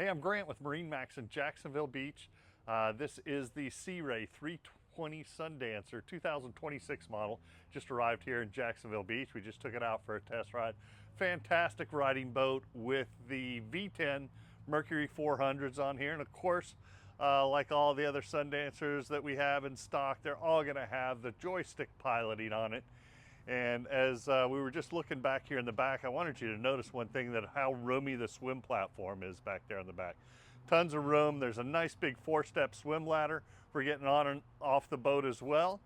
Hey, I'm Grant with MarineMax in Jacksonville Beach. This is the Sea Ray 320 Sundancer 2026 model. Just arrived here in Jacksonville Beach. We just took it out for a test ride. Fantastic riding boat with the V10 Mercury 400s on here. And of course, like all the other Sundancers that we have in stock, they're all gonna have the joystick piloting on it. And as we were just looking back here in the back, I wanted you to notice one thing, that how roomy the swim platform is back there in the back. Tons of room. There's a nice big 4-step swim ladder for getting on and off the boat as well.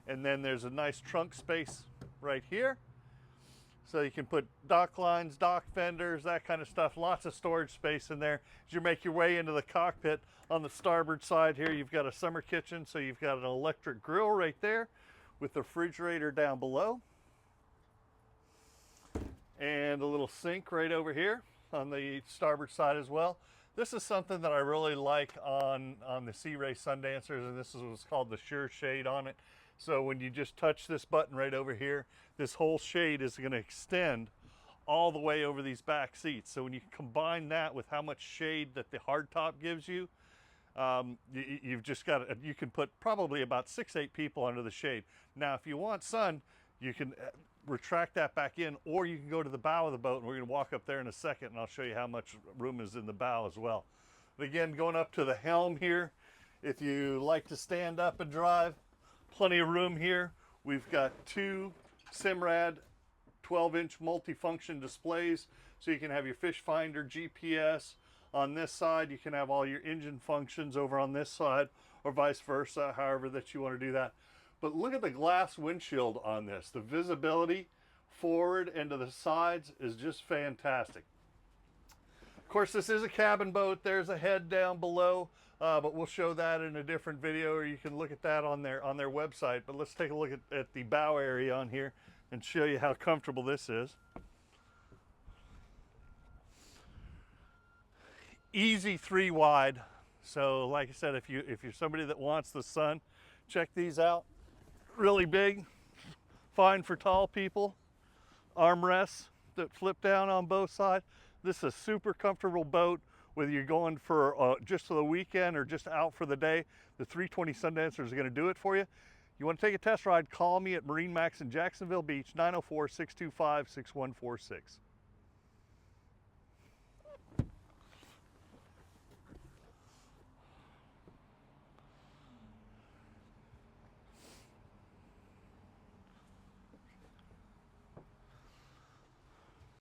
And then there's a nice trunk space right here. So you can put dock lines, dock fenders, that kind of stuff. Lots of storage space in there. As you make your way into the cockpit, on the starboard side here, you've got a summer kitchen. So you've got an electric grill right there, with the refrigerator down below, and a little sink right over here on the starboard side as well. This is something that I really like on the Sea Ray Sundancers, and this is what's called the Sure Shade on it. So when you just touch this button right over here, this whole shade is going to extend all the way over these back seats. So when you combine that with how much shade that the hardtop gives you, you've just got, you can put probably about 6-8 people under the shade. Now, if you want sun, you can retract that back in, or you can go to the bow of the boat, and we're going to walk up there in a second, and I'll show you how much room is in the bow as well. But again, going up to the helm here, if you like to stand up and drive, plenty of room here. We've got 2 Simrad 12-inch multifunction displays, so you can have your fish finder, GPS. On this side, you can have all your engine functions over on this side, or vice versa, however that you want to do that. But look at the glass windshield on this. The visibility forward and to the sides is just fantastic. Of course, this is a cabin boat. There's a head down below, but we'll show that in a different video, or you can look at that on their website. But let's take a look at the bow area on here and show you how comfortable this is. Easy 3 wide. So like I said, if you're somebody that wants the sun, check these out. Really big, fine for tall people. Armrests that flip down on both sides. This is a super comfortable boat, whether you're going for just for the weekend or just out for the day. The 320 Sundancer is going to do it for you. You want to take a test ride, call me at MarineMax in Jacksonville Beach, 904-625-6146.